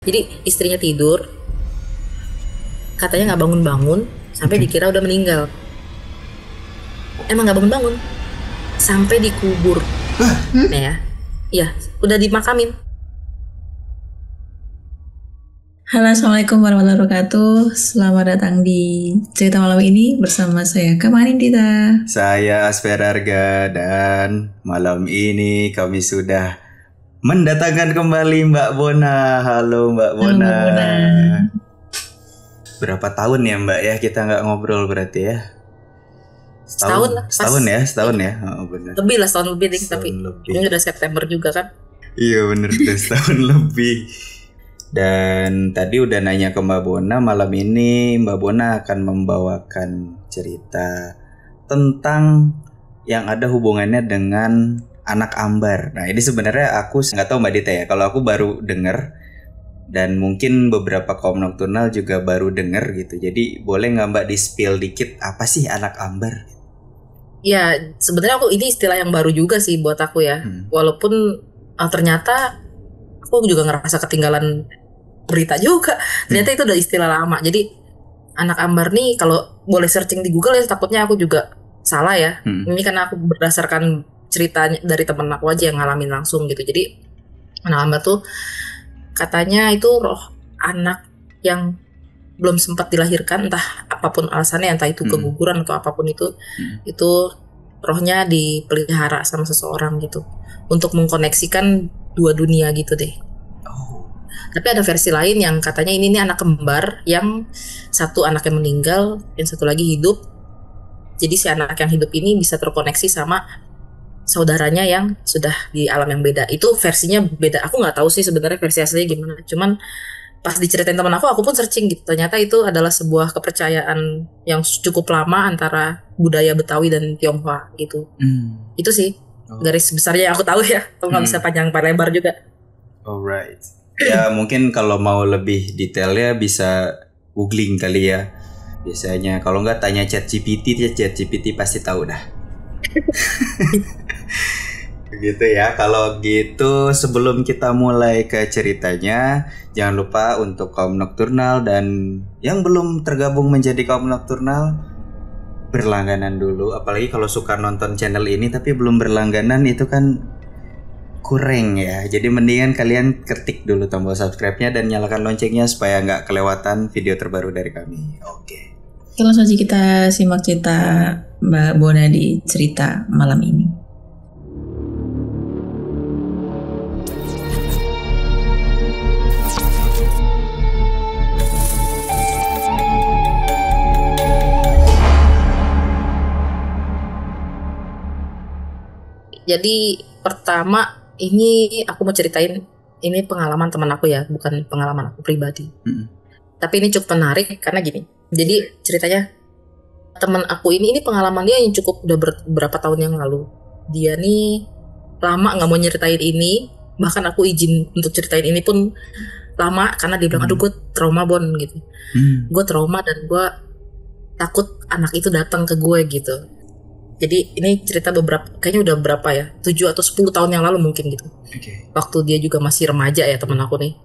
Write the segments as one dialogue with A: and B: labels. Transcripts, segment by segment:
A: Jadi istrinya tidur, katanya nggak bangun-bangun sampai dikira udah meninggal. Emang nggak bangun-bangun sampai dikubur. Nah ya, iya udah dimakamin.
B: Halo, assalamualaikum warahmatullahi wabarakatuh. Selamat datang di cerita malam ini bersama saya Kamarin Dita.
C: Saya Asperarga dan malam ini kami sudah mendatangkan kembali Mbak Bona. Halo Mbak Bona.
B: Mbak Bona.
C: Berapa tahun ya Mbak ya kita nggak ngobrol berarti ya?
A: Setahun lah.
C: Setahun ya. Oh, benar.
A: Lebih lah, setahun lebih deh, tapi ini udah September juga kan?
C: Iya bener, udah setahun lebih. Dan tadi udah nanya ke Mbak Bona, malam ini Mbak Bona akan membawakan cerita tentang yang ada hubungannya dengan anak Ambar. Nah ini sebenarnya aku nggak tahu Mbak Dita ya, kalau aku baru denger dan mungkin beberapa kaum nokturnal juga baru denger gitu. Jadi boleh nggak Mbak di-spill dikit apa sih anak Ambar?
A: Ya sebenarnya ini istilah yang baru juga sih buat aku ya. Walaupun ternyata aku juga ngerasa ketinggalan berita juga. Ternyata itu udah istilah lama. Jadi anak Ambar nih kalau boleh searching di Google ya, takutnya aku juga salah ya. Ini karena aku berdasarkan ceritanya dari temen aku aja yang ngalamin langsung gitu. Jadi anak Ambar tuh katanya itu roh anak yang belum sempat dilahirkan, entah apapun alasannya, entah itu keguguran atau apapun itu rohnya dipelihara sama seseorang gitu untuk mengkoneksikan dua dunia gitu deh. Tapi ada versi lain yang katanya ini anak kembar, yang satu anaknya meninggal, yang satu lagi hidup. Jadi si anak yang hidup ini bisa terkoneksi sama saudaranya yang sudah di alam yang beda. Itu versinya beda. Aku nggak tahu sih sebenarnya versi aslinya gimana. Cuman pas diceritain teman aku pun searching gitu. Ternyata itu adalah sebuah kepercayaan yang cukup lama antara budaya Betawi dan Tionghoa gitu. Itu sih garis besarnya yang aku tahu ya. Kalau nggak bisa panjang lebar juga.
C: Alright. Ya mungkin kalau mau lebih detailnya bisa googling kali ya. Biasanya kalau nggak tanya ChatGPT pasti tahu dah. Gitu ya. Kalau gitu sebelum kita mulai ke ceritanya, jangan lupa untuk kaum nokturnal dan yang belum tergabung menjadi kaum nokturnal, berlangganan dulu. Apalagi kalau suka nonton channel ini tapi belum berlangganan, itu kan kurang ya. Jadi mendingan kalian ketik dulu tombol subscribe-nya dan nyalakan loncengnya supaya nggak kelewatan video terbaru dari kami. Oke.
B: Langsung saja kita simak cerita Mbak Bona di cerita malam ini.
A: Jadi pertama ini aku mau ceritain, ini pengalaman teman aku ya, bukan pengalaman aku pribadi. Tapi ini cukup menarik karena gini. Jadi ceritanya teman aku ini pengalaman dia yang cukup udah berapa tahun yang lalu. Dia nih lama nggak mau nyeritain ini, bahkan aku izin untuk ceritain ini pun lama karena dia bilang aduh gue trauma Bon gitu. Gue trauma dan gue takut anak itu datang ke gue gitu. Jadi ini cerita kayaknya udah berapa ya, 7 atau 10 tahun yang lalu mungkin gitu. Waktu dia juga masih remaja ya teman aku nih.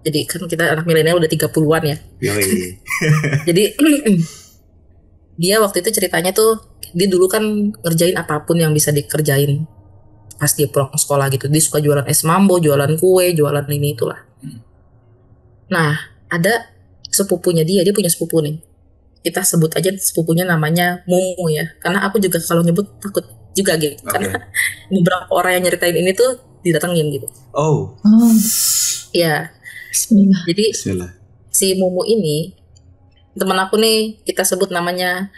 A: Jadi kan kita anak milenial udah 30-an ya. Jadi dia waktu itu ceritanya tuh, dia dulu kan ngerjain apapun yang bisa dikerjain pas dia pulang sekolah gitu. Dia suka jualan es mambo, jualan kue, jualan ini itulah. Nah ada sepupunya dia punya sepupu nih. Kita sebut aja sepupunya namanya Mumu ya, karena aku juga kalau nyebut takut juga gitu. Karena beberapa orang yang nyeritain ini tuh didatengin gitu. Ya.
B: Bismillah.
A: Jadi si Mumu ini teman aku nih, kita sebut namanya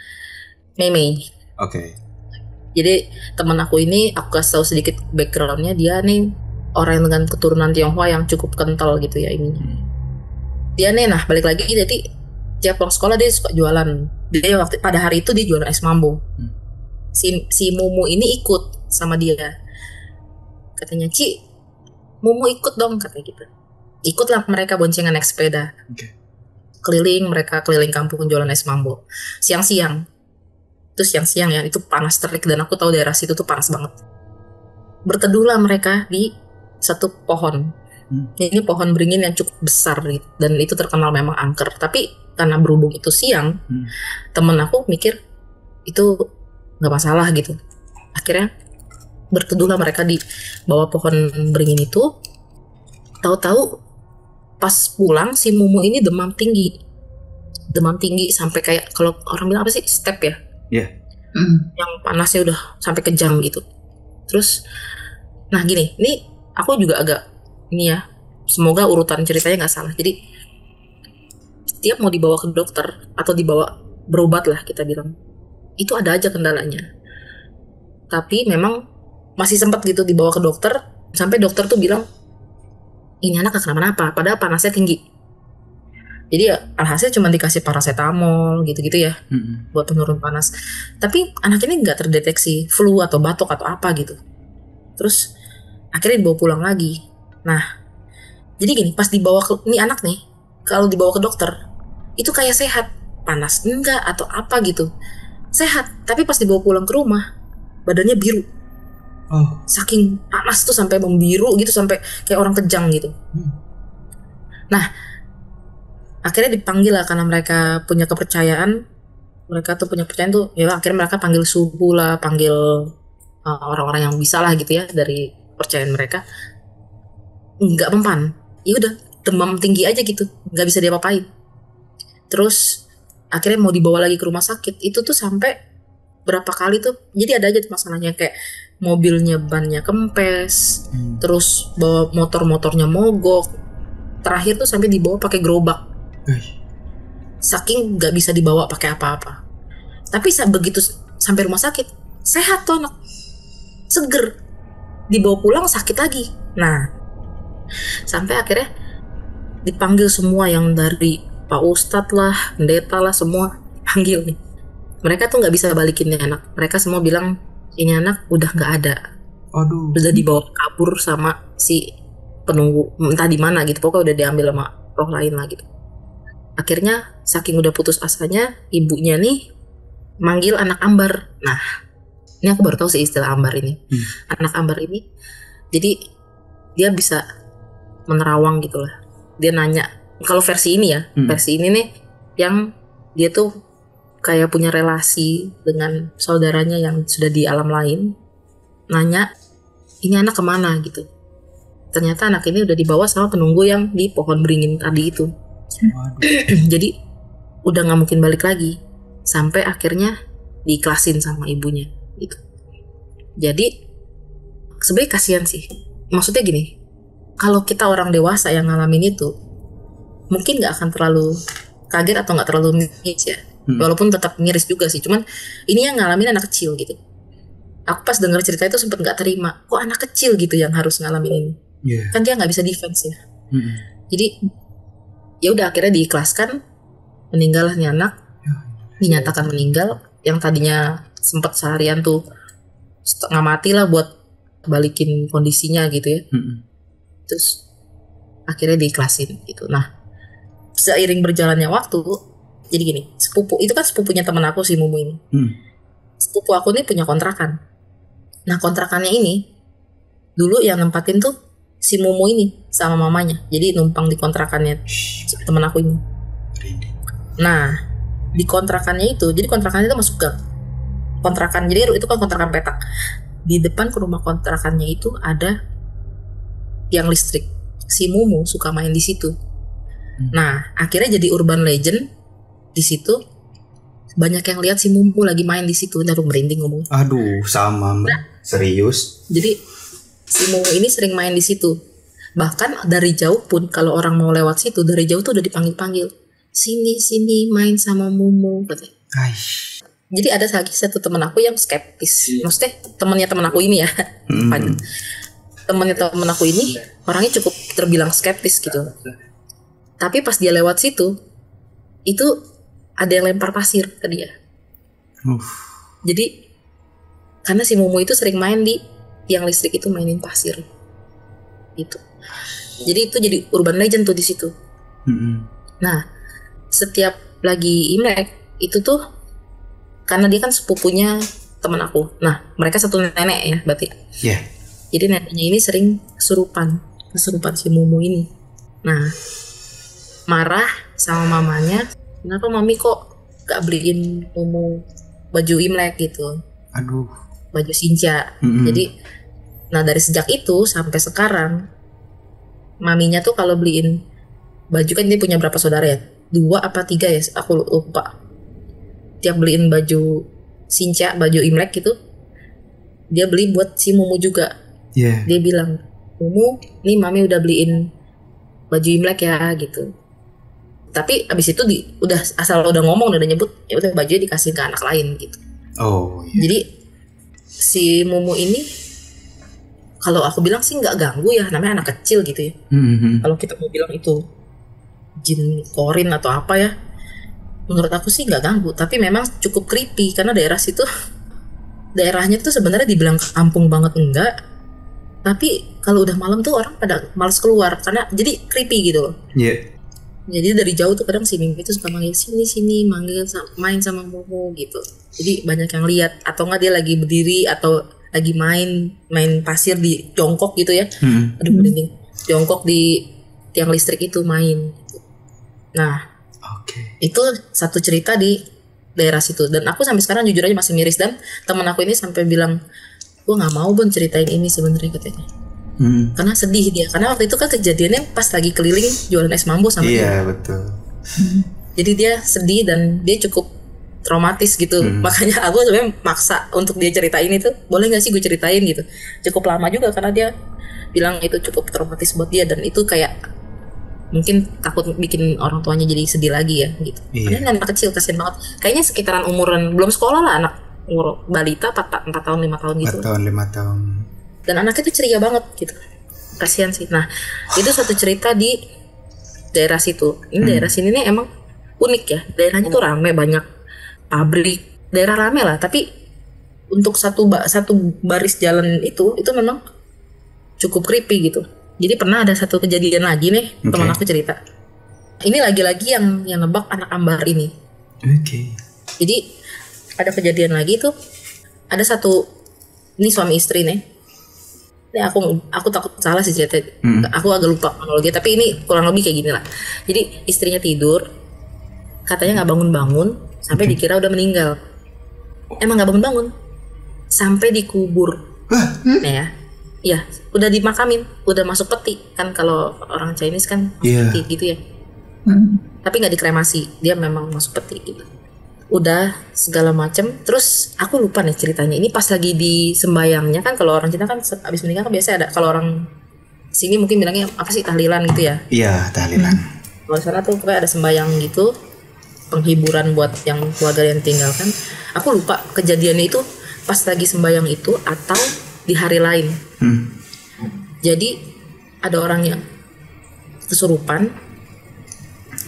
A: Meme. Jadi teman aku ini, aku kasih tahu sedikit backgroundnya. Dia nih orang dengan keturunan Tionghoa yang cukup kental gitu ya ininya. Dia nih, nah balik lagi, jadi tiap pulang sekolah dia suka jualan. Dia pada hari itu dia jualan es mambo. Si Mumu ini ikut sama dia. Katanya, Ci, Mumu ikut dong, katanya gitu. Ikutlah mereka boncengan naik sepeda. Mereka keliling kampung jualan es mambo. Siang-siang. Terus siang-siang ya, itu panas terik dan aku tahu daerah situ tuh panas banget. Berteduhlah mereka di satu pohon. Ini pohon beringin yang cukup besar gitu, dan itu terkenal memang angker. Tapi karena berhubung itu siang, temen aku mikir itu nggak masalah gitu. Akhirnya berteduhlah mereka di bawah pohon beringin itu. Tahu-tahu pas pulang si Mumu ini demam tinggi sampai kayak kalau orang bilang apa sih, step ya?
C: Iya.
A: Yang panasnya udah sampai kejang gitu. Terus, nah gini, ini aku juga agak ini ya, semoga urutan ceritanya nggak salah. Jadi setiap mau dibawa ke dokter atau dibawa berobat lah kita bilang, itu ada aja kendalanya. Tapi memang masih sempat gitu dibawa ke dokter, sampai dokter tuh bilang ini anak gak kenapa-napa, padahal panasnya tinggi. Jadi ya alhasil cuma dikasih paracetamol gitu-gitu ya, buat penurun panas. Tapi anak ini nggak terdeteksi flu atau batuk atau apa gitu. Terus akhirnya dibawa pulang lagi. Nah, jadi gini, pas dibawa ke ini anak nih, kalau dibawa ke dokter itu kayak sehat, panas enggak atau apa gitu, sehat. Tapi pas dibawa pulang ke rumah, badannya biru. Saking panas tuh sampai membiru gitu, sampai kayak orang kejang gitu. Nah, akhirnya dipanggil lah karena mereka punya kepercayaan. Mereka tuh punya kepercayaan tuh, ya akhirnya mereka panggil suhu lah, panggil orang-orang yang bisa lah gitu ya dari kepercayaan mereka. Nggak mempan, ya udah demam tinggi aja gitu, nggak bisa diapa-apain. Terus akhirnya mau dibawa lagi ke rumah sakit, itu tuh sampai berapa kali tuh, jadi ada aja tuh masalahnya, kayak mobilnya bannya kempes, terus bawa motornya mogok, terakhir tuh sampai dibawa pakai gerobak, saking nggak bisa dibawa pakai apa-apa. Tapi begitu sampai rumah sakit, sehat tuh anak, seger. Dibawa pulang sakit lagi. Nah, sampai akhirnya dipanggil semua yang dari Pak Ustadz lah, pendeta lah, semua panggil nih. Mereka tuh nggak bisa balikin nih anak. Mereka semua bilang ini anak udah nggak ada.
C: Aduh.
A: Udah dibawa kabur sama si penunggu, entah di mana gitu. Pokoknya udah diambil sama roh lain lah gitu. Akhirnya saking udah putus asanya, ibunya nih manggil anak ambar. Nah, ini aku baru tahu sih istilah ambar ini. Anak ambar ini, jadi dia bisa menerawang gitu lah. Dia nanya, kalau versi ini ya, versi ini nih yang dia tuh kayak punya relasi dengan saudaranya yang sudah di alam lain, nanya ini anak kemana gitu. Ternyata anak ini udah dibawa sama penunggu yang di pohon beringin tadi itu. Jadi udah nggak mungkin balik lagi, sampai akhirnya diiklasin sama ibunya gitu. Jadi sebenarnya kasihan sih, maksudnya gini, kalau kita orang dewasa yang ngalamin itu mungkin nggak akan terlalu kaget atau nggak terlalu miris ya, walaupun tetap miris juga sih. Cuman ini yang ngalamin anak kecil gitu. Aku pas denger cerita itu sempet nggak terima, kok anak kecil gitu yang harus ngalamin ini. Kan dia nggak bisa defense ya. Jadi ya udah akhirnya diikhlaskan, meninggal nih anak, dinyatakan meninggal. Yang tadinya sempet seharian tuh setengah mati lah buat balikin kondisinya gitu ya. Terus akhirnya diikhlasin gitu. Nah, seiring berjalannya waktu, jadi gini, sepupu itu kan sepupunya teman aku si Mumu ini. Sepupu aku nih punya kontrakan. Nah, kontrakannya ini dulu yang nempatin tuh si Mumu ini sama mamanya. Jadi numpang di kontrakannya teman aku ini. Nah, di kontrakannya itu, jadi kontrakannya itu masuk gang. Kontrakan, jadi itu kan kontrakan petak. Di depan ke rumah kontrakannya itu ada tiang listrik. Si Mumu suka main di situ. Nah, akhirnya jadi urban legend di situ. Banyak yang lihat si Mumu lagi main di situ. Ini aku merinding ngomong.
C: Aduh, sama serius.
A: Jadi si Mumu ini sering main di situ. Bahkan dari jauh pun kalau orang mau lewat situ, dari jauh tuh udah dipanggil-panggil. Sini main sama Mumu katanya. Jadi ada lagi satu teman aku yang skeptis. Maksudnya temannya teman aku ini ya. Temannya teman aku ini orangnya cukup terbilang skeptis gitu. Tapi pas dia lewat situ, itu ada yang lempar pasir ke dia. Jadi karena si Mumu itu sering main di tiang listrik itu, mainin pasir gitu. Jadi itu jadi urban legend tuh di situ. Nah, setiap lagi Imlek itu tuh, karena dia kan sepupunya teman aku. Nah, mereka satu nenek ya berarti. Jadi neneknya ini sering kesurupan. kesurupan si Mumu ini. Nah, marah sama mamanya, kenapa mami kok gak beliin Mumu baju Imlek gitu.
C: Aduh.
A: Baju Sinja. Jadi, nah dari sejak itu sampai sekarang, maminya tuh kalau beliin baju, kan dia punya berapa saudara ya? 2 apa 3 ya? Aku lupa. Tiap beliin baju Sinja, baju Imlek gitu, dia beli buat si Mumu juga. Dia bilang, Mumu, nih mami udah beliin baju Imlek ya gitu. Tapi abis itu udah asal udah ngomong, udah nyebut, ya udah bajunya dikasih ke anak lain gitu. Jadi si Mumu ini, kalau aku bilang sih nggak ganggu ya, namanya anak kecil gitu ya. Kalau kita mau bilang itu jin korin atau apa ya, menurut aku sih nggak ganggu. Tapi memang cukup creepy karena daerahnya tuh sebenarnya dibilang kampung banget enggak, tapi kalau udah malam tuh orang pada malas keluar karena jadi creepy gitu loh. Jadi dari jauh tuh kadang si Mimpi tuh suka manggil sini manggil main sama Mumu gitu. Jadi banyak yang lihat, atau nggak dia lagi berdiri atau lagi main pasir di jongkok gitu ya. Aduh merinding. Jongkok di tiang listrik itu main gitu. Nah, itu satu cerita di daerah situ, dan aku sampai sekarang jujur aja masih miris, dan teman aku ini sampai bilang, gue nggak mau Bon ceritain ini sebenarnya katanya. Karena sedih dia, karena waktu itu kan kejadiannya pas lagi keliling jualan es mambo sama dia.
C: Iya betul.
A: Jadi dia sedih dan dia cukup traumatis gitu. Makanya aku sebenarnya maksa untuk dia ceritain itu, boleh nggak sih gue ceritain gitu. Cukup lama juga karena dia bilang itu cukup traumatis buat dia, dan itu kayak mungkin takut bikin orang tuanya jadi sedih lagi ya gitu. Karena anak kecil kasian banget. Kayaknya sekitaran umuran belum sekolah lah, anak umur balita 4 tahun 5 tahun gitu.
C: 4 tahun 5 tahun.
A: Dan anaknya tuh ceria banget gitu. Kasian sih. Nah, itu satu cerita di daerah situ. Ini daerah sini nih emang unik ya. Daerahnya tuh rame, banyak pabrik. Daerah rame lah, tapi untuk satu baris jalan itu memang cukup creepy gitu. Jadi pernah ada satu kejadian lagi nih, teman aku cerita. Ini lagi-lagi yang nebak anak ambar ini. Jadi ada kejadian lagi tuh, ada satu, ini suami istri nih. Ini aku takut salah sih cerita. Aku agak lupa kronologi, tapi ini kurang lebih kayak gini lah. Jadi istrinya tidur, katanya nggak bangun-bangun sampai dikira udah meninggal. Emang nggak bangun-bangun sampai dikubur. Nah ya, udah dimakamin, udah masuk peti kan, kalau orang Chinese kan peti gitu ya. Tapi nggak dikremasi, dia memang masuk peti gitu. Udah segala macem. Terus aku lupa nih ceritanya. Ini pas lagi di sembayangnya kan, kalau orang Cina kan abis meninggal kan biasa ada, kalau orang sini mungkin bilangnya apa sih, tahlilan gitu ya.
C: Iya, tahlilan.
A: Kalau di sana tuh kayak ada sembayang gitu, penghiburan buat yang keluarga yang tinggalkan. Aku lupa kejadiannya itu pas lagi sembayang itu atau di hari lain. Jadi ada orang yang kesurupan,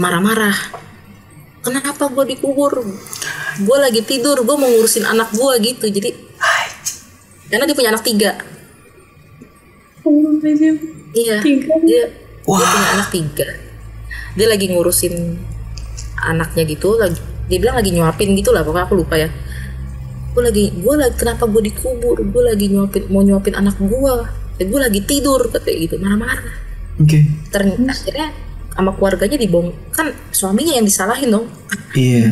A: marah-marah. Kenapa gue dikubur? Gue lagi tidur, gue mau ngurusin anak gue gitu. Jadi karena dia punya anak 3. Iya, dia punya anak 3. Dia lagi ngurusin anaknya gitu, dia bilang lagi nyuapin gitu lah, pokoknya aku lupa ya. Gue lagi kenapa gue dikubur? Gue lagi mau nyuapin anak gue. Gue lagi tidur katanya gitu, marah-marah. Ternyata akhirnya sama keluarganya kan suaminya yang disalahin dong.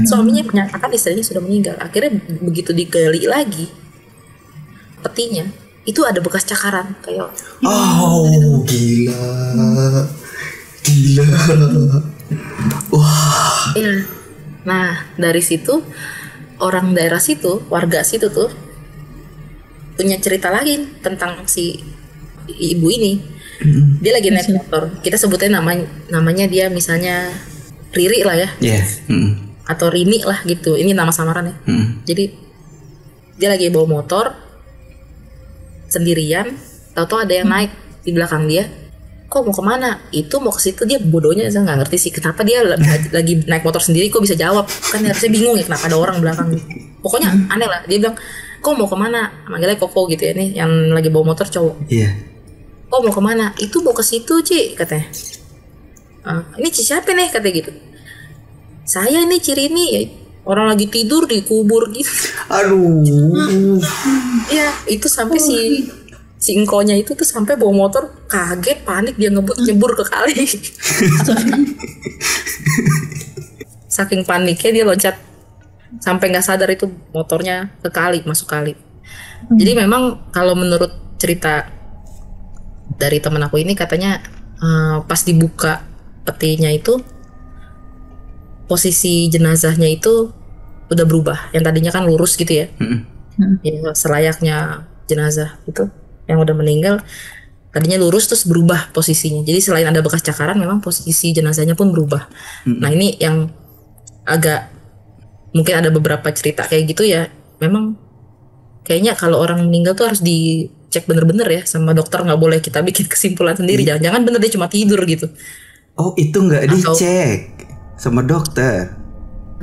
A: Suaminya menyatakan istrinya sudah meninggal. Akhirnya begitu digali lagi petinya, itu ada bekas cakaran kayak. Gila. Wah. Iya. Nah dari situ orang daerah situ, warga situ tuh punya cerita lagi tentang si ibu ini. Dia lagi naik motor, kita sebutnya namanya dia misalnya Riri lah ya, atau Rini lah gitu, ini nama samaran ya. Jadi dia lagi bawa motor sendirian, tahu-tahu ada yang naik di belakang dia. Kok mau kemana? Itu mau ke situ. Dia bodohnya, saya nggak ngerti sih kenapa dia lagi naik motor sendiri kok bisa jawab, kan harusnya bingung ya kenapa ada orang belakang. Pokoknya aneh lah. Dia bilang, kok mau kemana? Manggilnya Koko gitu ya, nih yang lagi bawa motor cowok. Oh mau kemana? Itu mau ke situ Ci katanya. Ini Ci siapa nih katanya gitu. Saya ini Ciri ini ya, orang lagi tidur dikubur gitu.
C: Aduh.
A: Ya itu sampai si engkonya itu tuh sampai bawa motor, kaget, panik, dia nyebur ke kali. Saking paniknya dia loncat sampai nggak sadar itu motornya ke kali, masuk kali. Jadi memang kalau menurut cerita dari temen aku ini katanya pas dibuka petinya itu posisi jenazahnya itu udah berubah. Yang tadinya kan lurus gitu ya, ya selayaknya jenazah itu yang udah meninggal, tadinya lurus terus berubah posisinya. Jadi selain ada bekas cakaran, memang posisi jenazahnya pun berubah. Nah ini yang agak mungkin ada beberapa cerita kayak gitu ya. Memang kayaknya kalau orang meninggal tuh harus dicek bener-bener ya sama dokter, nggak boleh kita bikin kesimpulan sendiri. Jangan-jangan bener dia cuma tidur gitu.
C: Oh itu nggak dicek sama dokter.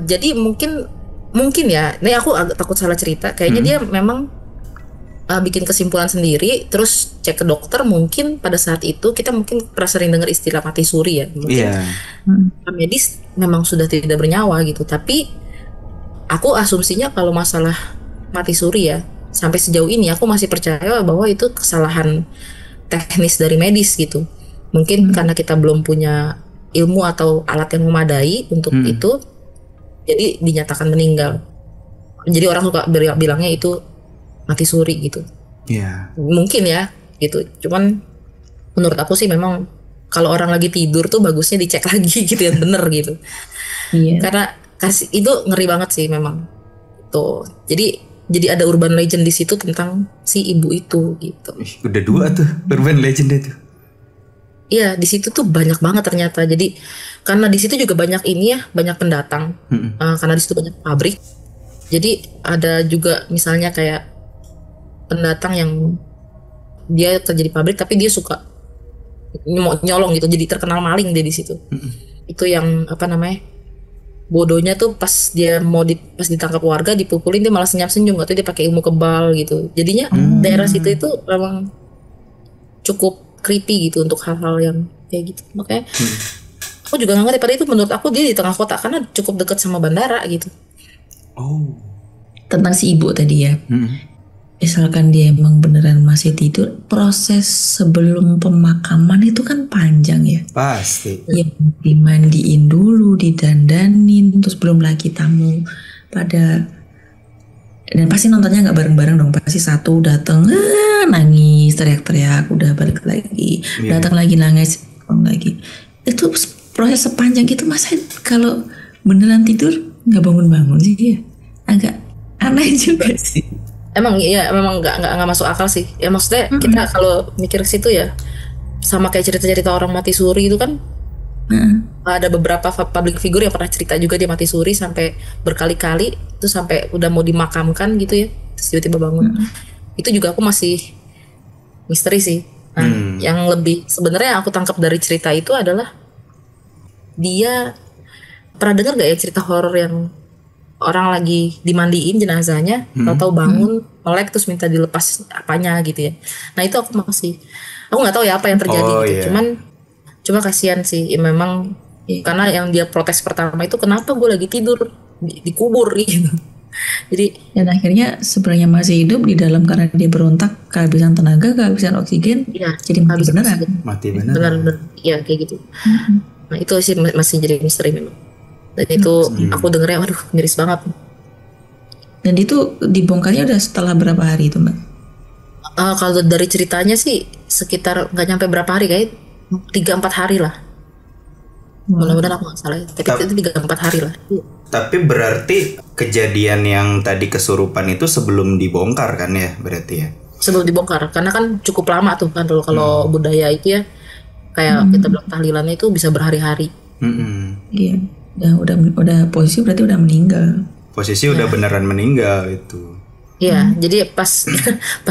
A: Jadi mungkin ya, ini aku agak takut salah cerita. Kayaknya dia memang bikin kesimpulan sendiri, terus cek ke dokter. Mungkin pada saat itu kita mungkin pernah sering dengar istilah mati suri ya. Mungkin medis memang sudah tidak bernyawa gitu. Tapi aku asumsinya kalau masalah mati suri ya, sampai sejauh ini aku masih percaya bahwa itu kesalahan teknis dari medis gitu. Mungkin karena kita belum punya ilmu atau alat yang memadai untuk itu, jadi dinyatakan meninggal. Jadi orang suka bilangnya itu mati suri gitu. Mungkin ya gitu. Cuman menurut aku sih memang kalau orang lagi tidur tuh bagusnya dicek lagi gitu yang bener gitu. Karena itu ngeri banget sih memang. Tuh. Jadi ada urban legend di situ tentang si ibu itu gitu.
C: Udah 2 tuh urban legend itu.
A: Iya, di situ tuh banyak banget ternyata. Jadi karena di situ juga banyak ini ya, banyak pendatang. Karena di situ banyak pabrik. Jadi ada juga misalnya kayak pendatang yang dia kerja di pabrik tapi dia suka nyolong gitu, jadi terkenal maling dia di situ. Itu yang apa namanya, bodohnya tuh pas dia pas ditangkap warga dipukulin dia malah senyum-senyum, atau dia pakai ilmu kebal gitu. Jadinya daerah situ itu memang cukup creepy gitu untuk hal-hal yang kayak gitu. Makanya aku juga nggak ngerti, pada itu menurut aku dia di tengah kota karena cukup dekat sama bandara gitu.
B: Tentang si ibu tadi ya. Misalkan dia emang beneran masih tidur, proses sebelum pemakaman itu kan panjang ya.
C: Pasti.
B: Ya, dimandiin dulu, didandanin, terus belum lagi tamu pada, dan pasti nontonnya nggak bareng-bareng dong. Pasti satu datang nangis teriak-teriak, udah balik lagi, datang lagi nangis lagi. Itu proses sepanjang itu, masa kalau beneran tidur nggak bangun-bangun sih ya? Agak aneh juga sih.
A: Emang iya, memang nggak masuk akal sih. Ya maksudnya kita kalau mikir ke situ ya, sama kayak cerita-cerita orang mati suri itu kan. Ada beberapa public figure yang pernah cerita juga dia mati suri sampai berkali-kali, itu sampai udah mau dimakamkan gitu ya, terus tiba-tiba bangun. Itu juga aku masih misteri sih. Nah, yang lebih sebenarnya aku tangkap dari cerita itu adalah dia pernah dengar gak ya cerita horor yang orang lagi dimandiin jenazahnya, tahu-tahu bangun melek terus minta dilepas apanya gitu ya. Nah itu aku nggak tahu ya apa yang terjadi gitu. Cuma kasihan sih ya, memang karena yang dia protes pertama itu kenapa gue lagi tidur dikubur gitu. Jadi
B: dan akhirnya sebenarnya masih hidup di dalam karena dia berontak, kehabisan tenaga, kehabisan oksigen, jadi mati beneran.
C: Mati beneran.
A: Bener, ya kayak gitu. Nah itu sih masih jadi misteri memang. Dan itu aku dengernya waduh miris banget.
B: Dan itu dibongkarnya udah setelah berapa hari itu Mbak?
A: Kalau dari ceritanya sih sekitar nggak nyampe berapa hari, kayak 3-4 hari lah. Mudah-mudahan aku nggak salah ya. Tapi itu 3-4 hari lah.
C: Tapi berarti kejadian yang tadi kesurupan itu sebelum dibongkar kan ya berarti ya? Sebelum
A: dibongkar, karena kan cukup lama tuh kan kalau budaya itu ya, kayak kita bilang tahlilannya itu bisa berhari-hari.
B: Iya. Udah posisi berarti udah meninggal.
C: Posisi udah beneran meninggal itu.
A: Iya, jadi pas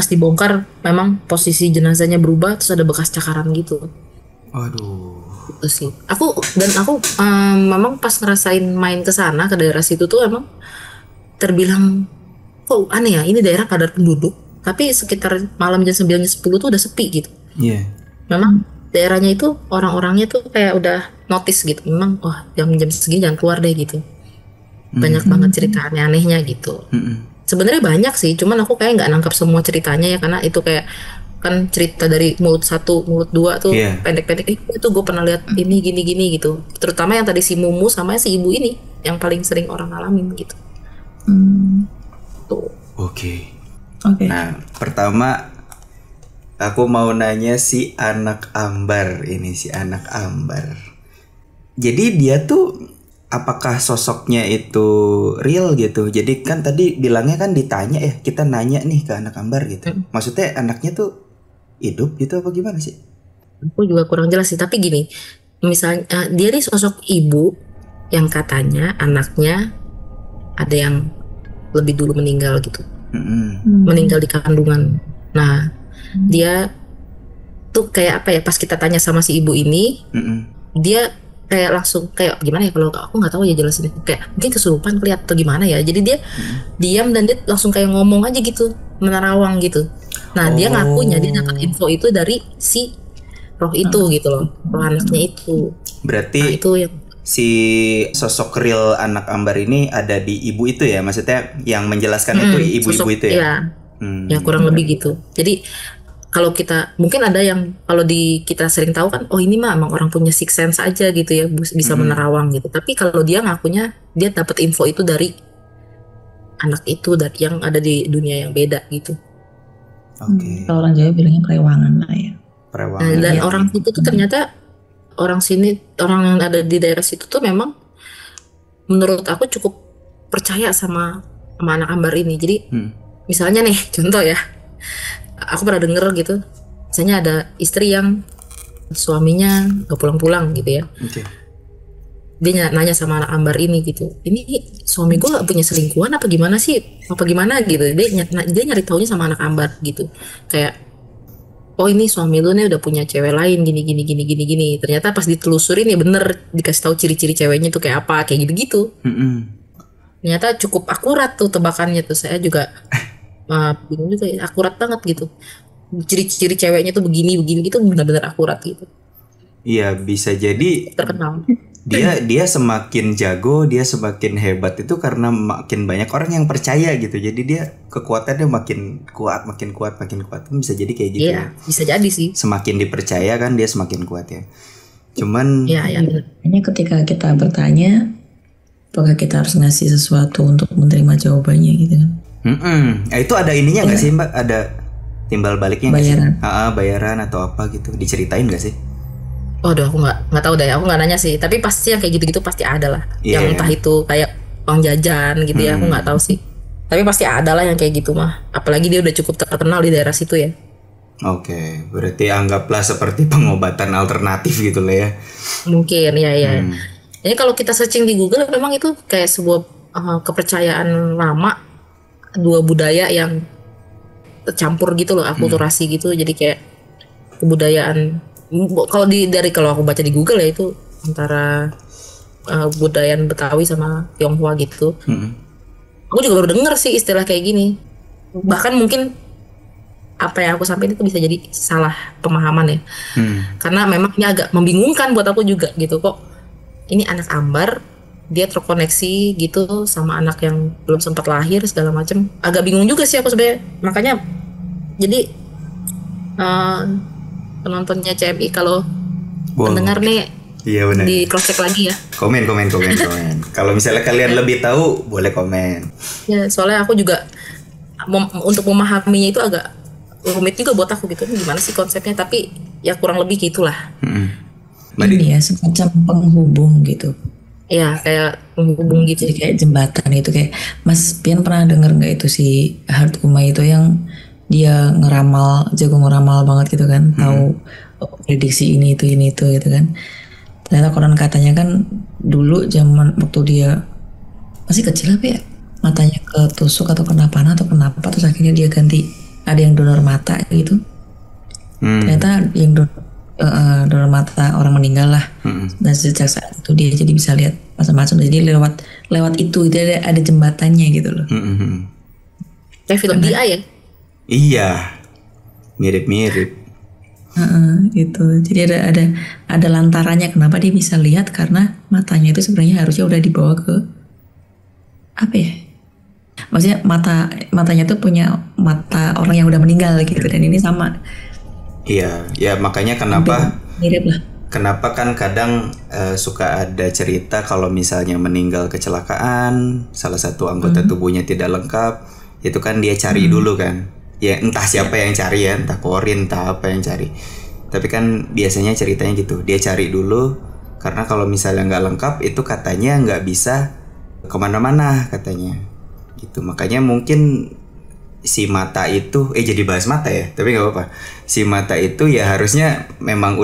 A: dibongkar memang posisi jenazahnya berubah, terus ada bekas cakaran gitu.
C: Aduh.
A: Itu sih. Aku memang pas ngerasain main ke sana ke daerah situ tuh emang terbilang kok aneh ya, ini daerah padat penduduk, tapi sekitar malam jam 9 jam 10 tuh udah sepi gitu.
C: Iya.
A: Memang daerahnya itu orang-orangnya tuh kayak udah notice gitu, memang jam segini jangan keluar deh gitu. Banyak banget cerita aneh-anehnya gitu. Sebenarnya banyak sih, cuman aku kayak nggak nangkap semua ceritanya ya, karena itu kayak kan cerita dari mulut satu, mulut dua tuh
C: Iya.
A: pendek-pendek. Itu gue pernah lihat ini gini gitu. Terutama yang tadi si Mumu sama si ibu ini yang paling sering orang alamin gitu. Tuh.
C: Oke.
B: Oke.
C: Nah, pertama aku mau nanya si anak Ambar ini, si anak Ambar. Jadi dia tuh apakah sosoknya itu real gitu? Jadi kan tadi bilangnya kan ditanya ya, kita nanya nih ke anak Ambar gitu. Maksudnya anaknya tuh hidup gitu apa gimana sih?
A: Aku juga kurang jelas sih, tapi gini, misalnya dia nih sosok ibu yang katanya anaknya ada yang lebih dulu meninggal gitu, meninggal di kandungan. Nah, dia tuh kayak apa ya? Pas kita tanya sama si ibu ini, dia kayak langsung kayak gimana ya, kalau aku nggak tahu ya jelasin, kayak mungkin kesurupan lihat atau gimana ya. Jadi dia diam dan dia langsung kayak ngomong aja gitu, menerawang gitu. Nah, dia ngakunya dia dapat info itu dari si roh itu gitu loh, roh anaknya itu.
C: Berarti
A: Nah, itu yang
C: si sosok real anak Ambar ini ada di ibu itu ya? Maksudnya yang menjelaskan itu ibu-ibu itu ya?
A: Ya kurang lebih gitu. Jadi kalau kita mungkin ada yang kalau di kita sering tahu kan, oh ini mah emang orang punya six sense aja gitu ya, bisa menerawang gitu. Tapi kalau dia ngakunya dia dapat info itu dari anak itu, dari yang ada di dunia yang beda gitu.
C: Oke.
B: Kalau orang Jawa bilangnya perewangan lah ya.
C: Perewangan.
A: Dan
C: ya.
A: orang situ tuh ternyata orang sini, orang yang ada di daerah situ tuh memang menurut aku cukup percaya sama anak Ambar ini. Jadi misalnya nih contoh ya, aku pernah denger gitu, misalnya ada istri yang suaminya gak pulang-pulang gitu ya.
C: Oke.
A: Dia nanya sama anak Ambar ini gitu, ini suami gue gak punya selingkuhan apa gimana sih, apa gimana gitu. Dia nyari taunya sama anak Ambar gitu, kayak oh ini suami lu nih udah punya cewek lain gini. Ternyata pas ditelusurin ya bener, dikasih tahu ciri-ciri ceweknya tuh kayak apa, kayak gitu. Ternyata cukup akurat tuh tebakannya tuh. Saya juga bingung juga ya, akurat banget gitu. Ciri-ciri ceweknya tuh begini gitu, benar-benar akurat gitu.
C: Iya, bisa jadi
A: Terkenal.
C: dia semakin jago, dia semakin hebat itu karena makin banyak orang yang percaya gitu. Jadi dia kekuatannya makin kuat. Bisa jadi kayak gitu.
A: Iya, bisa jadi sih.
C: Semakin dipercaya kan dia semakin kuat ya. Cuman
A: Iya.
B: Hanya ketika kita bertanya, apakah kita harus ngasih sesuatu untuk menerima jawabannya gitu kan?
C: Itu ada ininya nggak sih Mbak? Ada timbal baliknya nggak sih?
B: Bayaran.
C: Bayaran atau apa gitu? Diceritain nggak sih?
A: Waduh, aku nggak tahu deh, aku nggak nanya sih. Tapi pasti yang kayak gitu-gitu pasti ada lah.
C: Iya,
A: Yang entah itu kayak uang jajan gitu ya, aku nggak tahu sih. Tapi pasti ada lah yang kayak gitu mah. Apalagi dia udah cukup terkenal di daerah situ ya.
C: Oke, berarti anggaplah seperti pengobatan alternatif gitu lah ya.
A: Mungkin ya. Jadi kalau kita searching di Google memang itu kayak sebuah kepercayaan lama, dua budaya yang tercampur gitu loh, akulturasi gitu. Jadi kayak kebudayaan, kalau aku baca di Google ya itu antara budayaan Betawi sama Tionghoa gitu. Aku juga baru denger sih istilah kayak gini. Bahkan mungkin apa yang aku sampaikan itu bisa jadi salah pemahaman ya. Karena memang ini agak membingungkan buat aku juga gitu, kok ini anak Ambar dia terkoneksi gitu sama anak yang belum sempat lahir segala macam. Agak bingung juga sih aku sebenarnya. Makanya jadi penontonnya CMI kalau mendengar nih,
C: iya benar,
A: di cross check lagi ya.
C: Komen. Kalau misalnya kalian lebih tahu boleh komen.
A: Ya soalnya aku juga untuk memahaminya itu agak rumit juga buat aku gitu. Gimana sih konsepnya? Tapi ya kurang lebih gitulah.
B: Ini ya semacam penghubung gitu.
A: Ya kayak penghubung gitu.
B: Jadi kayak jembatan itu, kayak Mas Pian pernah denger nggak itu si Hart Uma itu yang dia jago ngeramal banget gitu kan, tahu prediksi ini itu gitu kan. Ternyata konon katanya kan dulu zaman waktu dia masih kecil apa ya, matanya ketusuk atau kenapa terus akhirnya dia ganti, ada yang donor mata gitu. Ternyata yang donor mata orang meninggal lah. Dan sejak saat itu dia jadi bisa lihat macam-macam. Jadi lewat itu ada jembatannya gitu loh.
A: Kayak film dia ya.
C: Iya, mirip-mirip.
B: Gitu. Jadi ada lantarannya kenapa dia bisa lihat, karena matanya itu sebenarnya harusnya udah dibawa ke apa ya? Maksudnya matanya tuh punya mata orang yang udah meninggal gitu, dan ini sama
C: Iya, ya makanya kenapa
B: mirip lah.
C: Kenapa kan kadang suka ada cerita kalau misalnya meninggal kecelakaan, salah satu anggota tubuhnya tidak lengkap, itu kan dia cari dulu kan. Ya entah siapa yang cari ya, entah Korin, entah apa yang cari. Tapi kan biasanya ceritanya gitu, dia cari dulu karena kalau misalnya nggak lengkap itu katanya nggak bisa kemana-mana katanya. Gitu, makanya mungkin si mata itu, jadi bahas mata ya, tapi nggak apa-apa. Si mata itu ya harusnya memang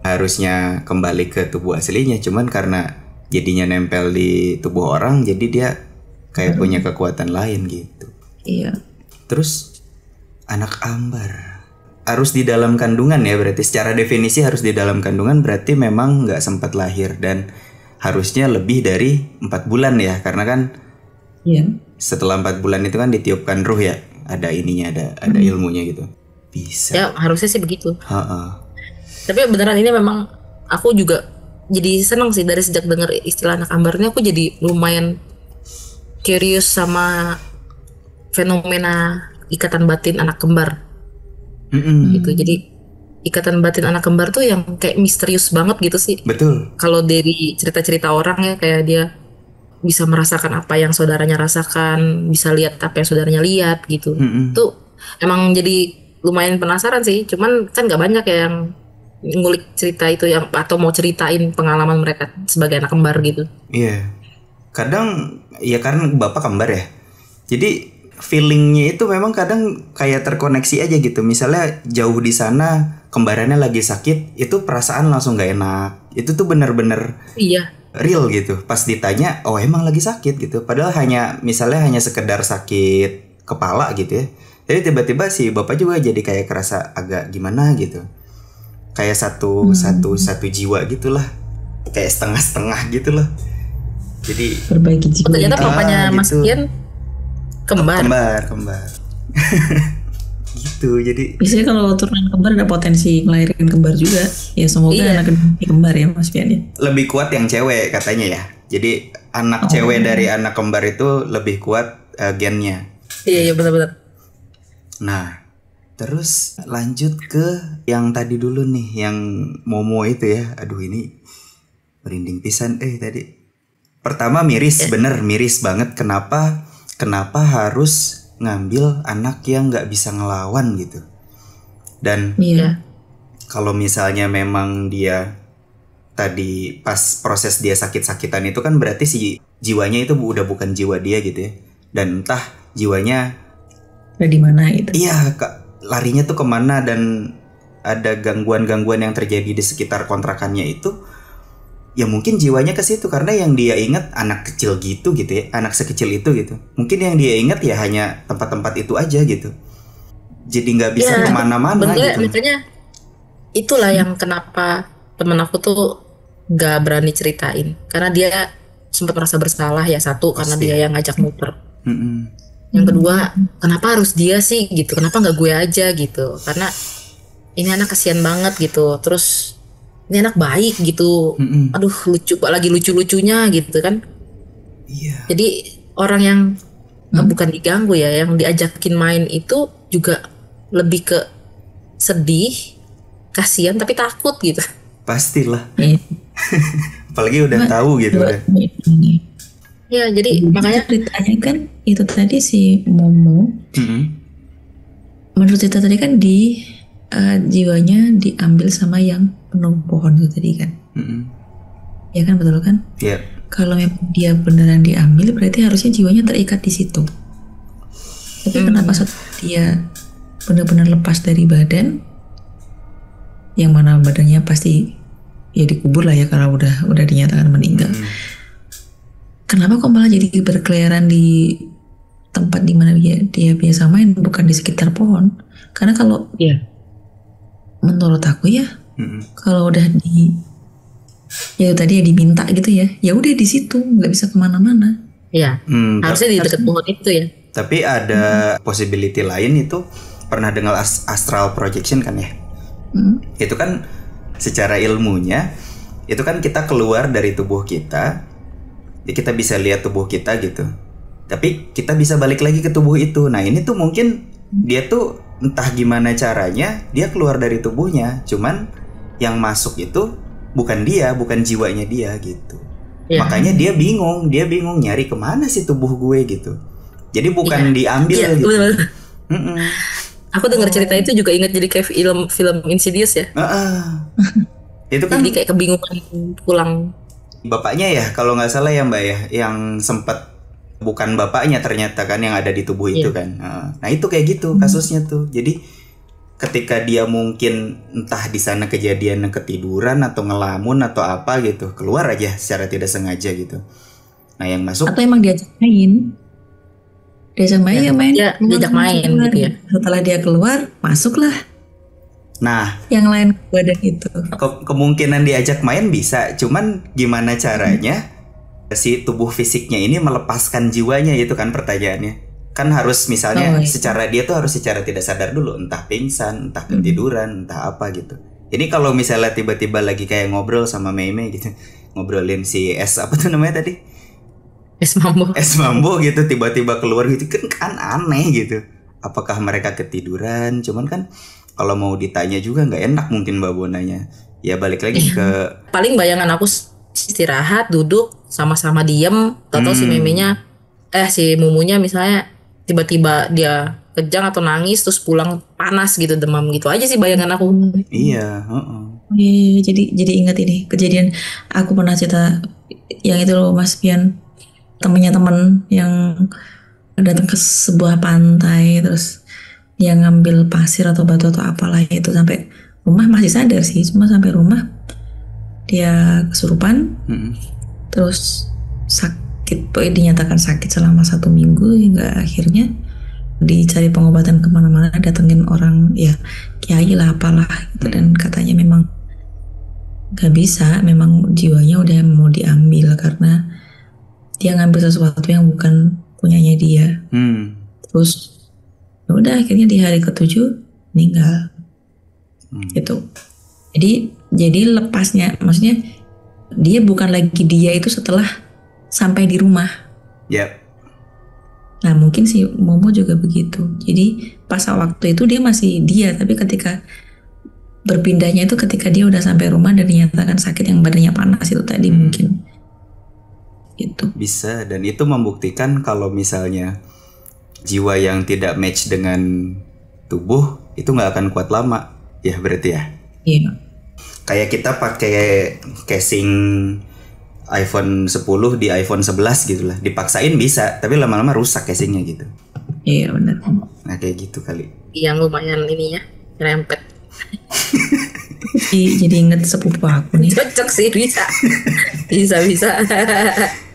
C: harusnya kembali ke tubuh aslinya, cuman karena jadinya nempel di tubuh orang, jadi dia kayak punya kekuatan lain gitu.
B: Iya.
C: Terus anak ambar harus di dalam kandungan ya, berarti secara definisi harus di dalam kandungan, berarti memang nggak sempat lahir dan harusnya lebih dari 4 bulan ya, karena kan setelah 4 bulan itu kan ditiupkan ruh ya, ada ininya, ada ilmunya gitu. Bisa.
A: Ya harusnya sih begitu.
C: Ha-ha.
A: Tapi beneran ini memang aku juga jadi seneng sih dari sejak dengar istilah anak ambar ini, aku jadi lumayan curious sama fenomena ikatan batin anak kembar. Gitu. Jadi ikatan batin anak kembar tuh yang kayak misterius banget gitu sih.
C: Betul.
A: Kalau dari cerita-cerita orang ya, kayak dia bisa merasakan apa yang saudaranya rasakan, bisa lihat apa yang saudaranya lihat gitu. Tuh emang jadi lumayan penasaran sih. Cuman kan nggak banyak ya yang ngulik cerita itu yang atau mau ceritain pengalaman mereka sebagai anak kembar gitu.
C: Iya. Kadang ya karena bapak kembar ya. Jadi feelingnya itu memang kadang kayak terkoneksi aja gitu. Misalnya jauh di sana kembarannya lagi sakit, itu perasaan langsung gak enak. Itu tuh bener-bener real gitu. Pas ditanya, oh emang lagi sakit gitu. Padahal misalnya hanya sekedar sakit kepala gitu ya. Jadi tiba-tiba si bapak juga jadi kayak kerasa agak gimana gitu. Kayak satu jiwa gitulah, kayak setengah-setengah gitulah. Jadi
B: berbagi jiwa.
A: Ternyata bapaknya
C: gitu.
A: Mas Kian kembar.
C: Gitu. Jadi
B: biasanya kalau turunan kembar ada potensi ngelahirin kembar juga. Ya semoga anak kembar ya Mas Kian ya.
C: Lebih kuat yang cewek katanya ya. Jadi anak cewek dari anak kembar itu lebih kuat gennya.
A: Iya benar-benar.
C: Nah, terus lanjut ke yang tadi dulu nih, yang Momo itu ya. Aduh ini merinding pisan tadi. Pertama miris, bener miris banget. Kenapa harus ngambil anak yang nggak bisa ngelawan gitu. Dan kalau misalnya memang dia tadi pas proses dia sakit-sakitan itu kan berarti si jiwanya itu udah bukan jiwa dia gitu ya. Dan entah jiwanya
B: ada di mana gitu.
C: Iya, larinya tuh kemana, dan ada gangguan-gangguan yang terjadi di sekitar kontrakannya itu, ya mungkin jiwanya ke situ karena yang dia ingat anak kecil gitu ya, anak sekecil itu gitu. Mungkin yang dia ingat ya hanya tempat-tempat itu aja gitu. Jadi nggak bisa kemana-mana gitu.
A: Makanya itulah yang kenapa temen aku tuh nggak berani ceritain, karena dia sempat merasa bersalah ya, satu karena dia yang ngajak muter. Yang kedua, kenapa harus dia sih gitu? Kenapa nggak gue aja gitu? Karena ini anak kasihan banget gitu. Terus ini anak baik gitu. Aduh lagi lucu-lucunya gitu kan.
C: Iya.
A: Jadi orang yang bukan diganggu ya, yang diajakin main itu juga lebih ke sedih, kasihan tapi takut gitu.
C: Pastilah. Apalagi udah tahu gitu udah.
A: Ya jadi makanya
B: ceritanya kan itu tadi si Momo. Menurut cerita tadi kan jiwanya diambil sama yang penuh pohon itu tadi kan. Ya kan, betul kan?
C: Iya.
B: Kalau memang dia beneran diambil berarti harusnya jiwanya terikat di situ. Tapi kenapa saat dia benar-benar lepas dari badan, yang mana badannya pasti ya dikubur lah ya karena udah dinyatakan meninggal. Kenapa kok malah jadi berkeliaran di tempat di mana dia biasa main, bukan di sekitar pohon? Karena kalau menurut aku ya, kalau udah tadi ya diminta gitu ya udah di situ, nggak bisa kemana-mana.
A: Iya, harusnya di dekat pohon itu ya.
C: Tapi ada possibility lain, itu pernah dengar astral projection kan ya? Itu kan secara ilmunya, itu kan kita keluar dari tubuh kita. Ya kita bisa lihat tubuh kita gitu. Tapi kita bisa balik lagi ke tubuh itu. Nah ini tuh mungkin dia tuh entah gimana caranya dia keluar dari tubuhnya, cuman yang masuk itu bukan dia, bukan jiwanya dia gitu. Makanya dia bingung nyari kemana sih tubuh gue gitu. Jadi bukan diambil gitu.
A: Aku dengar cerita itu juga ingat jadi kayak film Insidious ya.
C: Itu kan
A: jadi kayak kebingungan pulang.
C: Bapaknya ya kalau nggak salah ya Mbak ya, yang sempat bukan bapaknya ternyata kan yang ada di tubuh itu kan. Nah itu kayak gitu kasusnya tuh. Jadi ketika dia mungkin entah di sana kejadian ketiduran atau ngelamun atau apa gitu, keluar aja secara tidak sengaja gitu. Nah yang masuk
B: atau emang diajak main
A: diajak main gitu ya.
B: Setelah dia keluar masuklah
C: nah
B: yang lain ke badan itu.
C: Kemungkinan diajak main bisa, cuman gimana caranya si tubuh fisiknya ini melepaskan jiwanya, itu kan pertanyaannya. Kan harus misalnya secara dia tuh harus secara tidak sadar dulu, entah pingsan, entah ketiduran, entah apa gitu. Jadi kalau misalnya tiba-tiba lagi kayak ngobrol sama Meme gitu, ngobrolin si apa tuh namanya tadi? Es mambo gitu, tiba-tiba keluar gitu kan aneh gitu. Apakah mereka ketiduran? Cuman kan kalau mau ditanya juga nggak enak mungkin Mbak Bonanya. Ya balik lagi ke
A: paling bayangan aku istirahat, duduk, sama-sama diem, atau si Memenya si Mumunya misalnya tiba-tiba dia kejang atau nangis terus pulang panas gitu, demam gitu aja sih bayangan aku.
C: Iya,
B: jadi ingat ini kejadian aku pernah cerita yang itu loh Mas Pian, temennya temen yang datang ke sebuah pantai terus dia ngambil pasir atau batu atau apalah itu, sampai rumah masih sadar sih, cuma sampai rumah dia kesurupan, terus sakit, dinyatakan sakit selama 1 minggu hingga akhirnya dicari pengobatan kemana-mana, datengin orang ya kiai lah apalah gitu, dan katanya memang gak bisa, memang jiwanya udah mau diambil karena dia ngambil sesuatu yang bukan punyanya dia. Terus udah akhirnya di hari ke-7 meninggal. Gitu. Jadi lepasnya, maksudnya dia bukan lagi dia itu setelah sampai di rumah. Nah mungkin si Momo juga begitu. Jadi pas waktu itu dia masih dia, tapi ketika berpindahnya itu ketika dia udah sampai rumah dan dinyatakan sakit yang badannya panas itu tadi mungkin. Gitu.
C: Bisa, dan itu membuktikan kalau misalnya jiwa yang tidak match dengan tubuh itu nggak akan kuat lama, ya berarti ya.
B: Iya.
C: Kayak kita pakai casing iPhone 10 di iPhone 11 gitu lah, dipaksain bisa, tapi lama-lama rusak casingnya gitu.
B: Iya benar.
C: Nah kayak gitu kali.
A: Yang lumayan ininya rempet.
B: Jadi inget sepupu aku nih.
A: Cocok sih, bisa.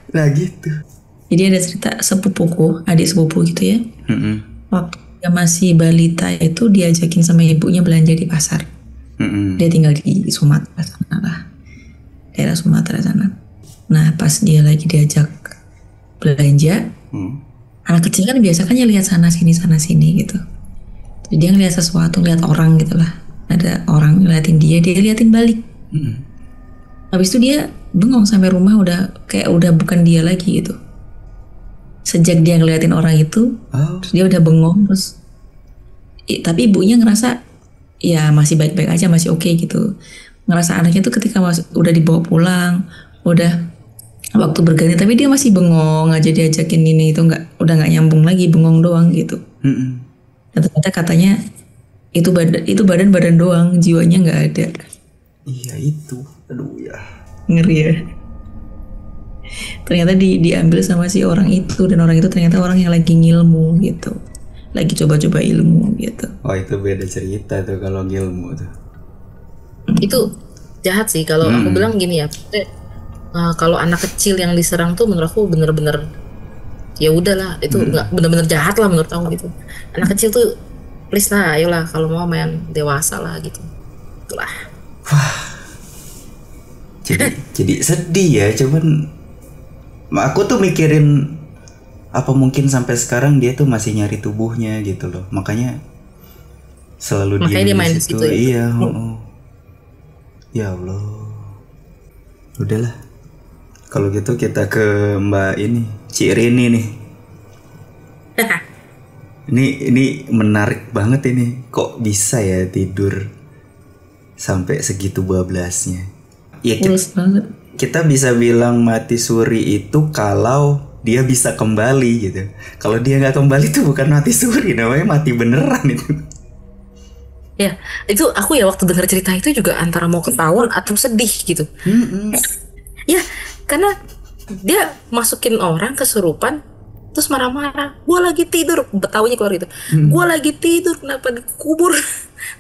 C: Nah gitu.
B: Jadi ada cerita sepupuku, adik sepupu gitu ya. Waktu dia masih balita itu diajakin sama ibunya belanja di pasar. Dia tinggal di Sumatera sana lah, daerah Sumatera sana. Nah pas dia lagi diajak belanja, anak kecil kan biasa kan ya lihat sana sini gitu. Jadi dia ngeliat sesuatu, ngeliat orang gitu lah. Ada orang ngeliatin dia liatin balik. Habis itu dia bengong sampai rumah udah bukan dia lagi gitu. Sejak dia ngeliatin orang itu, terus dia udah bengong terus. Tapi ibunya ngerasa ya masih baik-baik aja, masih oke gitu. Ngerasa anaknya tuh ketika udah dibawa pulang, udah waktu berganti, tapi dia masih bengong aja, diajakin ini itu udah nggak nyambung lagi, bengong doang gitu. Dan ternyata katanya itu badan doang, jiwanya nggak ada.
C: Iya itu, aduh ya.
B: Ngeri ya. Ternyata diambil sama si orang itu, dan orang itu ternyata orang yang lagi ngilmu gitu, lagi coba-coba ilmu gitu.
C: Oh itu beda cerita tuh kalau ngilmu tuh.
A: Itu jahat sih kalau aku bilang gini ya. Kalau anak kecil yang diserang tuh menurut aku bener-bener ya udahlah, itu nggak bener-bener jahat lah menurut aku gitu. Anak kecil tuh please lah, ayolah kalau mau main dewasa lah gitu. Itulah.
C: Wah. Jadi sedih ya, cuman aku tuh mikirin apa mungkin sampai sekarang dia tuh masih nyari tubuhnya gitu loh. Makanya selalu dia main di situ. Iya, Ya Allah. Udahlah. Kalau gitu kita ke Mbak ini, Cik Rini nih. Ini menarik banget ini. Kok bisa ya tidur sampai segitu bablasnya? Ya kita bisa bilang mati suri itu kalau dia bisa kembali gitu. Kalau dia nggak kembali itu bukan mati suri, namanya mati beneran itu.
A: Ya, itu aku ya waktu dengar cerita itu juga antara mau ketawa atau sedih gitu. Ya, karena dia masukin orang kesurupan terus marah-marah. Gua lagi tidur, Betawinya keluar gitu. Gua lagi tidur, kenapa dikubur?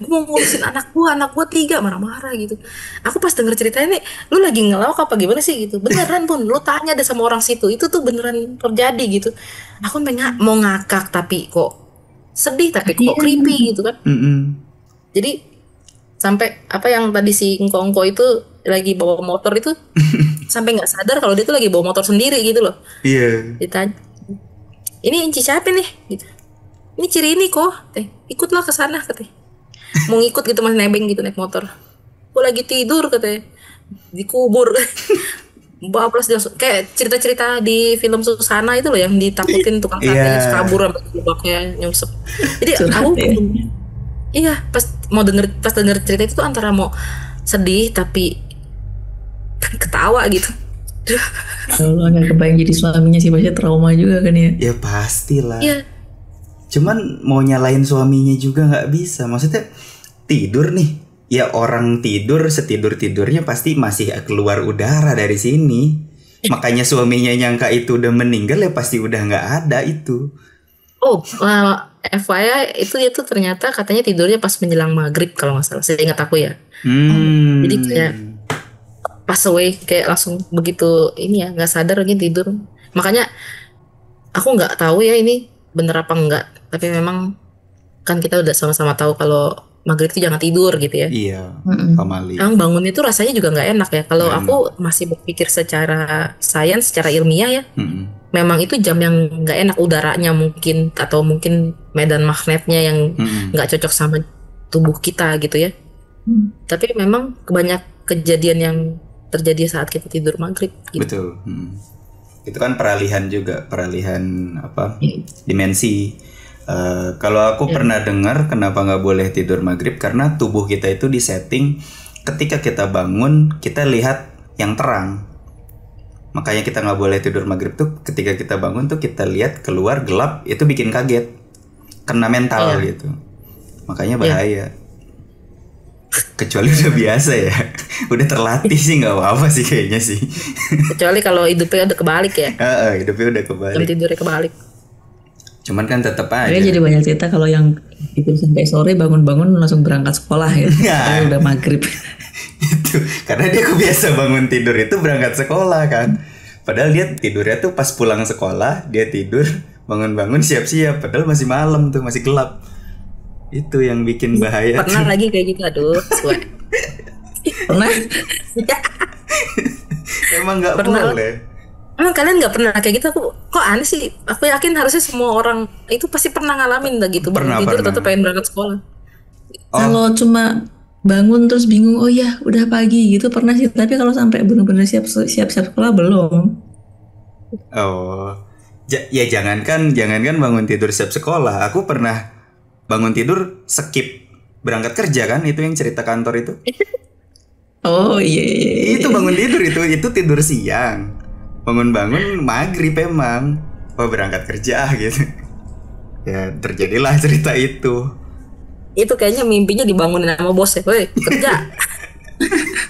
A: Gua mau ngurusin anak gua 3, marah-marah gitu. Aku pas denger ceritanya nih, lu lagi ngelawak apa gimana sih gitu? Beneran Pun, lu tanya deh sama orang situ, itu tuh beneran terjadi gitu. Aku mau ngakak tapi kok sedih, tapi kok creepy gitu kan. Jadi sampai apa yang tadi si Engko-engko itu lagi bawa motor itu sampai nggak sadar kalau dia tuh lagi bawa motor sendiri gitu loh.
C: Iya.
A: Ditanya, ini Inci siapa nih? Gitu. Ini ciri ini kok. Ikutlah ke sana katanya. Mau ngikut gitu mas nebeng gitu naik motor. Gue lagi tidur katanya. Dikubur. Bablas dia kayak cerita-cerita di film Susana itu loh yang ditakutin tukang satenya kabur sampai lubangnya nyungsep. Jadi aku iya pas denger cerita itu tuh antara mau sedih tapi ketawa gitu.
B: Kalau nggak kebayang jadi suaminya sih pasti trauma juga kan ya?
C: Ya pastilah.
A: Iya.
C: Cuman mau nyalain suaminya juga nggak bisa. Maksudnya tidur nih, ya orang tidur setidur-tidurnya pasti masih keluar udara dari sini. Makanya suaminya nyangka itu udah meninggal ya pasti udah nggak ada itu.
A: Oh, FYI itu ternyata katanya tidurnya pas menjelang maghrib kalau nggak salah. Saya ingat aku ya. Jadi kayak pass away kayak langsung begitu ini ya nggak sadar lagi tidur. Makanya aku nggak tahu ya ini bener apa enggak. Tapi memang kan kita udah sama-sama tahu kalau maghrib itu jangan tidur gitu ya.
C: Iya, pamali.
A: Yang bangun itu rasanya juga nggak enak ya. Kalau aku masih berpikir secara sains, secara ilmiah ya. Memang itu jam yang nggak enak, udaranya mungkin atau mungkin medan magnetnya yang nggak cocok sama tubuh kita gitu ya. Tapi memang banyak kejadian yang terjadi saat kita tidur maghrib gitu.
C: Betul. Itu kan peralihan juga, peralihan apa dimensi. Kalau aku pernah dengar kenapa nggak boleh tidur maghrib, karena tubuh kita itu disetting ketika kita bangun kita lihat yang terang. Makanya kita nggak boleh tidur maghrib tuh ketika kita bangun tuh kita lihat keluar gelap, itu bikin kaget, kena mental gitu. Makanya bahaya. Kecuali udah biasa ya, udah terlatih sih nggak apa-apa sih kayaknya sih.
A: Kecuali kalau hidupnya udah kebalik ya.
C: Hidupnya udah kebalik.
A: Jam tidurnya kebalik.
C: Cuman kan tetap aja.
B: Jadi banyak cerita kalau yang tidur sampai sore bangun-bangun langsung berangkat sekolah ya. Kalau udah maghrib.
C: Itu karena dia kebiasa bangun tidur itu berangkat sekolah kan. Padahal dia tidurnya tuh pas pulang sekolah dia tidur bangun-bangun siap-siap. Padahal masih malam tuh, masih gelap. Itu yang bikin bahaya.
A: Pernah lagi kayak gitu, aduh.
B: Pernah?
C: Emang nggak boleh.
A: Emang kalian nggak pernah kayak gitu? Kok aneh sih? Aku yakin harusnya semua orang itu pasti pernah ngalamin gitu. Bangun tidur tetap pengen berangkat sekolah.
B: Kalau cuma bangun terus bingung, oh ya udah pagi gitu pernah sih. Tapi kalau sampai benar-benar siap-siap sekolah belum.
C: Ya jangankan bangun tidur siap sekolah. Aku pernah bangun tidur skip berangkat kerja kan, itu yang cerita kantor itu.
B: Oh iya.
C: Itu bangun tidur itu tidur siang. Bangun-bangun maghrib emang. Berangkat kerja gitu. Ya terjadilah cerita itu.
A: Itu kayaknya mimpinya dibangunin sama bos ya. Woi kerja.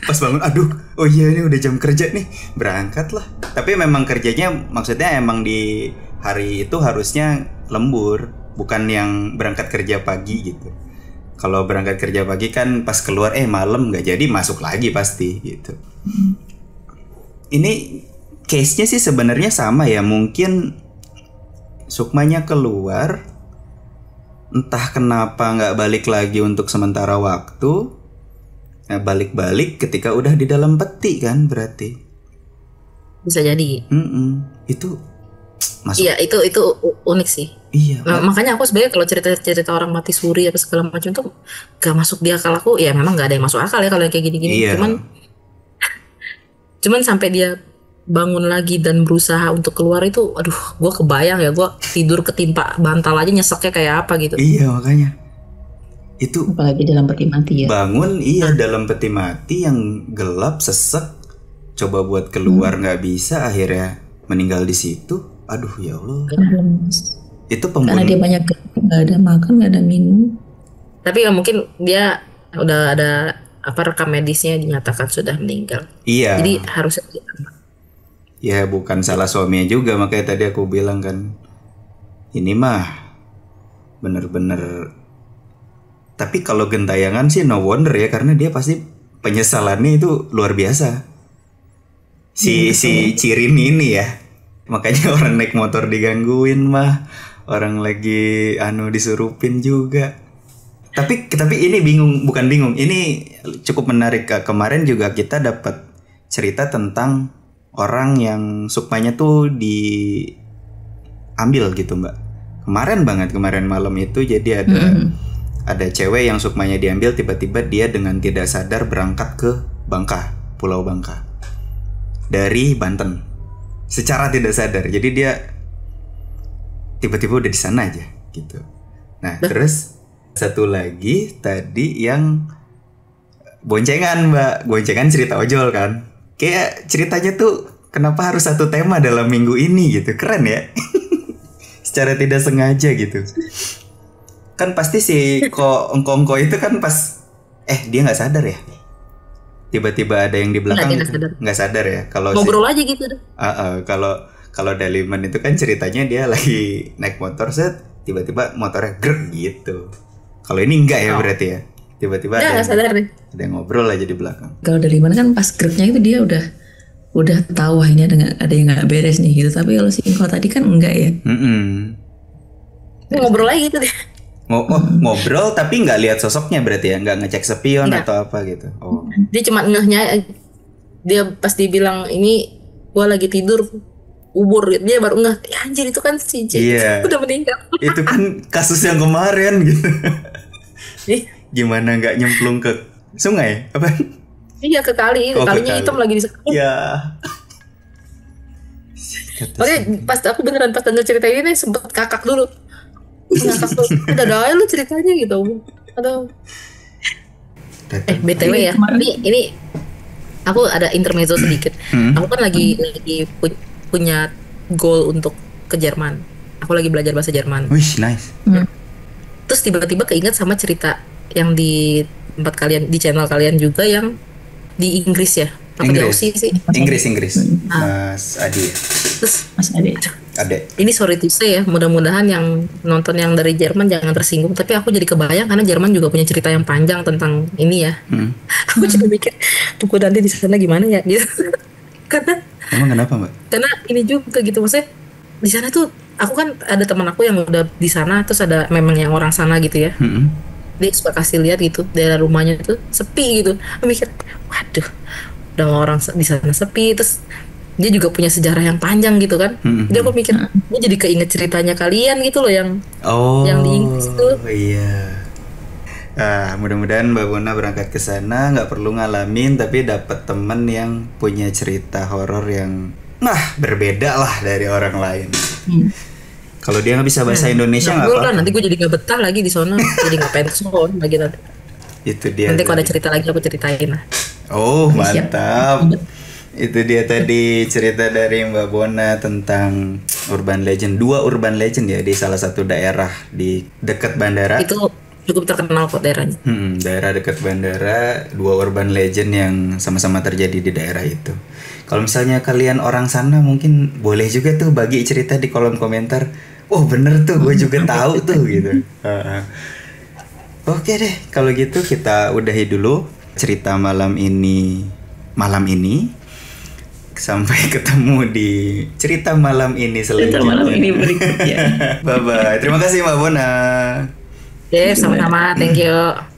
C: Pas bangun aduh, oh iya ini udah jam kerja nih, berangkat lah. Tapi memang kerjanya maksudnya emang di hari itu harusnya lembur, bukan yang berangkat kerja pagi gitu. Kalau berangkat kerja pagi kan pas keluar malam nggak jadi masuk lagi pasti gitu. Ini case-nya sih sebenarnya sama ya, mungkin Sukmanya keluar entah kenapa nggak balik lagi untuk sementara waktu. Nah, balik-balik ketika udah di dalam peti kan berarti.
A: Bisa jadi.
C: Itu masuk.
A: Iya, itu unik sih.
C: Iya.
A: Makanya aku sebenarnya kalau cerita orang mati suri apa segala macam tuh gak masuk di akal aku. Ya memang gak ada yang masuk akal ya kalau kayak gini-gini.
C: Iya.
A: Cuman sampai dia bangun lagi dan berusaha untuk keluar itu, aduh, gue kebayang ya, gue tidur ketimpa bantal aja nyeseknya kayak apa gitu.
C: Iya makanya itu
B: Apalagi dalam peti mati ya.
C: bangun dalam peti mati yang gelap sesek, coba buat keluar nggak bisa, akhirnya meninggal di situ. Aduh ya Allah. Itu
B: Karena dia banyak nggak ada makan, nggak ada minum.
A: Tapi ya mungkin dia udah ada rekam medisnya dinyatakan sudah meninggal.
C: Iya.
A: Jadi harusnya
C: ya bukan salah suaminya juga, makanya tadi aku bilang kan ini mah bener-bener. Tapi kalau gentayangan sih no wonder ya, karena dia pasti penyesalannya itu luar biasa. Si Cirin ini ya, makanya orang naik motor digangguin mah, orang lagi disurupin juga. Tapi ini bukan bingung, ini cukup menarik. Kemarin juga kita dapat cerita tentang orang yang sukmanya tuh diambil gitu Mbak. Kemarin malam itu jadi ada cewek yang sukmanya diambil, tiba-tiba dia dengan tidak sadar berangkat ke Bangka, Pulau Bangka dari Banten secara tidak sadar. Jadi dia tiba-tiba udah di sana aja gitu. Nah terus satu lagi tadi yang boncengan Mbak, boncengan cerita ojol kan. Kayak ceritanya tuh kenapa harus satu tema dalam minggu ini gitu. Keren ya. Secara tidak sengaja gitu. Kan pasti si engko itu kan pas dia nggak sadar ya. Tiba-tiba ada yang di belakang nggak sadar ya. Kalau
A: ngobrol aja gitu deh.
C: Kalau Daliman itu kan ceritanya dia lagi naik motor set, tiba-tiba motornya grek gitu. Kalau ini enggak ya berarti ya. Tiba-tiba ada yang ngobrol aja di belakang.
B: Kalau dari mana kan pas grupnya itu dia udah tahu ini ada yang nggak beres nih gitu. Tapi kalau si Inko tadi kan enggak ya.
A: Ngobrol aja gitu deh.
C: Ngobrol tapi nggak lihat sosoknya berarti ya, nggak ngecek spion atau apa gitu. Oh.
A: Dia cuma ngehnya, dia pas dibilang ini gua lagi tidur ubur, dia baru ngeh, ya anjir itu kan si J udah meninggal.
C: Itu kan kasus yang kemarin gitu. Gimana nggak nyemplung ke sungai apa?
A: Iya ke kali, kalinya hitam lagi di sana.
C: Iya.
A: Oke, pas aku beneran pas denger cerita ini sempet kakak dulu. Ngakak tuh, udah lu ceritanya gitu. Aduh. BTW ya, ini aku ada intermezzo sedikit. Aku kan lagi punya goal untuk ke Jerman. Aku lagi belajar bahasa Jerman.
C: Wih, nice.
A: Terus tiba-tiba keinget sama cerita yang di tempat kalian, di channel kalian juga yang di Inggris ya. Apa di Aussie sih?
C: Inggris. Mas Adi.
A: Terus
B: Mas Ade.
A: Ini sorry to say ya, mudah-mudahan yang nonton yang dari Jerman jangan tersinggung. Tapi aku jadi kebayang karena Jerman juga punya cerita yang panjang tentang ini ya. Aku jadi mikir, tunggu nanti di sana gimana ya gitu. Karena
C: emang kenapa Mbak?
A: Karena ini juga gitu, maksudnya di sana tuh aku kan ada teman aku yang udah di sana, terus ada memang yang orang sana gitu ya. Dia suka kasih lihat gitu daerah rumahnya tuh sepi gitu. Aku mikir, waduh, udah orang di sana sepi, terus dia juga punya sejarah yang panjang gitu kan. Jadi aku mikir, gue jadi keinget ceritanya kalian gitu loh yang di Inggris tuh.
C: Iya. Mudah-mudahan Mbak Bona berangkat ke sana nggak perlu ngalamin, tapi dapat temen yang punya cerita horor yang berbeda lah dari orang lain. Kalau dia nggak bisa bahasa Indonesia nggak apa-apa.
A: Nanti gue jadi nggak betah lagi di sana, jadi nggak pengen soal lagi nanti.
C: Itu dia.
A: Nanti kalau ada cerita lagi aku ceritain lah.
C: Oh mantap. Itu dia tadi cerita dari Mbak Bona tentang urban legend, 2 urban legend ya di salah satu daerah di dekat bandara.
A: Itu cukup terkenal kok daerahnya.
C: Daerah dekat bandara, 2 urban legend yang sama-sama terjadi di daerah itu. Kalau misalnya kalian orang sana mungkin boleh juga tuh bagi cerita di kolom komentar. Oh bener tuh, gue juga tahu tuh gitu. Oke deh, kalau gitu kita udahi dulu cerita malam ini. Sampai ketemu di cerita malam ini selanjutnya.
B: Cerita malam ini berikutnya.
C: Bye bye. Terima kasih Mbak Bona.
A: Sama-sama, thank you.